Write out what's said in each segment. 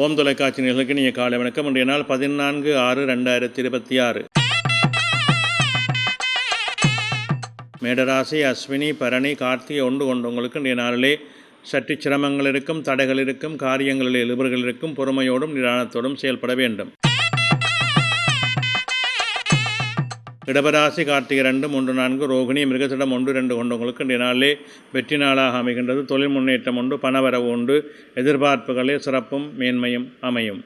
ஓம் தொலைக்காட்சி நிகழ்ச்சிக்கு நீங்கள் காலை வணக்கம். இன்றைய நாள் 14/6/2026. மேடராசி, அஸ்வினி, பரணி, கார்த்திகை ஒன்று கொண்டவங்களுக்கு இன்றைய நாளிலே சற்று சிரமங்கள் இருக்கும், தடைகள் இருக்கும், காரியங்களில் இழுபறிகள் இருக்கும். பொறுமையோடும் நிதானத்தோடும் செயல்பட வேண்டும். இடபராசி, கார்த்திகை 2, 3, 4, ரோகிணி, மிருகசிடம் 1, 2 கொண்டவங்களுக்கு இன்றைய நாளிலே வெற்றி நாளாக அமைகின்றது. தொழில் முன்னேற்றம் உண்டு, பணவரவு உண்டு, எதிர்பார்ப்புகளில் சிறப்பும் மேன்மையும் அமையும்.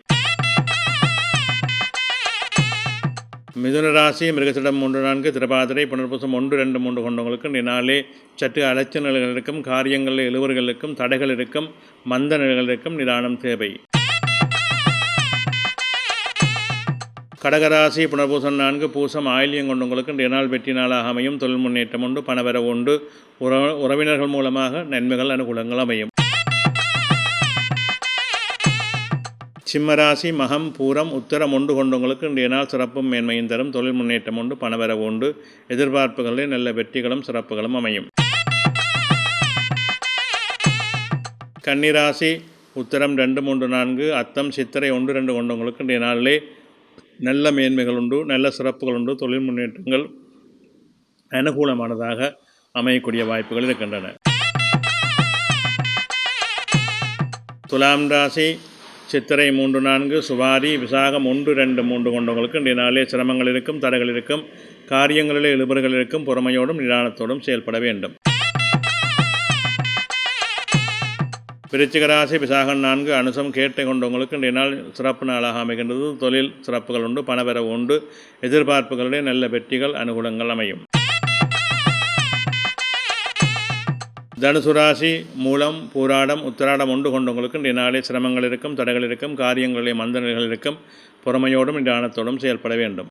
மிதுனராசி, மிருகசிடம் 3, 4, திருபாதிரை, புனர்பூசம் 1, 2, 3 கொண்டவங்களுக்கு இன்றைய நாளிலே சற்று அலைச்சல் நிலைகள் இருக்கும், காரியங்களில் இழுவர்கள் இருக்கும், தடைகள் இருக்கும், மந்த நிலைகள் இருக்கும். நிதானம் தேவை. கடகராசி, புனர்பூசம் 4, பூசம், ஆயில்யம் கொண்டவங்களுக்கு இன்றைய நாள் வெற்றி நாளாக அமையும். தொழில் முன்னேற்றம் உண்டு, பணவரவு உண்டு, உறவினர்கள் மூலமாக நன்மைகள் அனுகூலங்கள் அமையும். சிம்மராசி, மகம், பூரம், உத்தரம் 1 கொண்டவங்களுக்கு இன்றைய நாள் சிறப்பும் மேன்மையும் தரும். தொழில் முன்னேற்றம் உண்டு, பணவரவு உண்டு, எதிர்பார்ப்புகளில் நல்ல வெற்றிகளும் சிறப்புகளும் அமையும். கன்னிராசி, உத்தரம் 2, 3, 4, அத்தம், சித்திரை 1, 2 கொண்டவங்களுக்கு இன்றைய நாளிலே நல்ல மேன்மைகள் உண்டு, நல்ல சிறப்புகள் உண்டு. தொழில் முன்னேற்றங்கள் அனுகூலமானதாக அமையக்கூடிய வாய்ப்புகள் இருக்கின்றன. துலாம் ராசி, சித்திரை 3, 4, சுவாரி, விசாகம் 1, 2, 3 கொண்டவங்களுக்கு இன்றைய நாளிலே சிரமங்கள் இருக்கும், தடைகள் இருக்கும், காரியங்களிலே இழுபறிகள் இருக்கும். பொறுமையோடும் நிதானத்தோடும் செயல்பட வேண்டும். விருச்சிக ராசி, விசாகம் 4, அனுசம், கேட்டை கொண்டவங்களுக்கு இன்றைய நாள் சிறப்பு நாளாக அமைகின்றது. தொழில் சிறப்புகள் உண்டு, பணவரவு உண்டு, எதிர்பார்ப்புகளிடையே நல்ல வெற்றிகள் அனுகூலங்கள் அமையும். தனுசு ராசி, மூலம், பூராடம், உத்திராடம் 1 கொண்டவங்களுக்கு இன்றைய நாளே சிரமங்கள் இருக்கும், தடைகள் இருக்கும், காரியங்களிலே மந்த நிலைகள் இருக்கும். பொறுமையோடும் நிதானத்தோடும் செயல்பட வேண்டும்.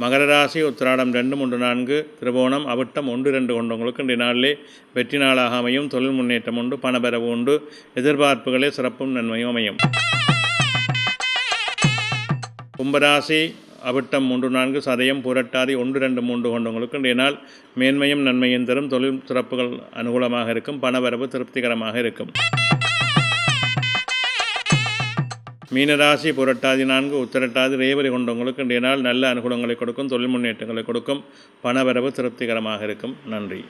மகர ராசி, உத்திராடம் 2, 3, 4, திருவோணம், அவிட்டம் 1, 2 கொண்டவங்களுக்கு இன்றைய நாளிலே வெற்றி நாளாக அமையும். தொழில் முன்னேற்றம் உண்டு, பணபரவு உண்டு, எதிர்பார்ப்புகளே சிறப்பும் நன்மையும் அமையும். கும்பராசி, அவிட்டம் 3, 4, சதயம், புரட்டாதி 1, 2, 3 கொண்டவங்களுக்கு இன்றைய நாள் மேன்மையும் நன்மையும் தரும். தொழில் சிறப்புகள் அனுகூலமாக இருக்கும், பணவரவு திருப்திகரமாக இருக்கும். மீனராசி, புரட்டாதி 4, உத்திரட்டாதி, ரேவதி கொண்டவங்களுக்கு இன்றைய நாள் நல்ல அனுகூலங்களை கொடுக்கும், தொழில் முன்னேற்றங்களை கொடுக்கும், பணவரவு திருப்திகரமாக இருக்கும். நன்றி.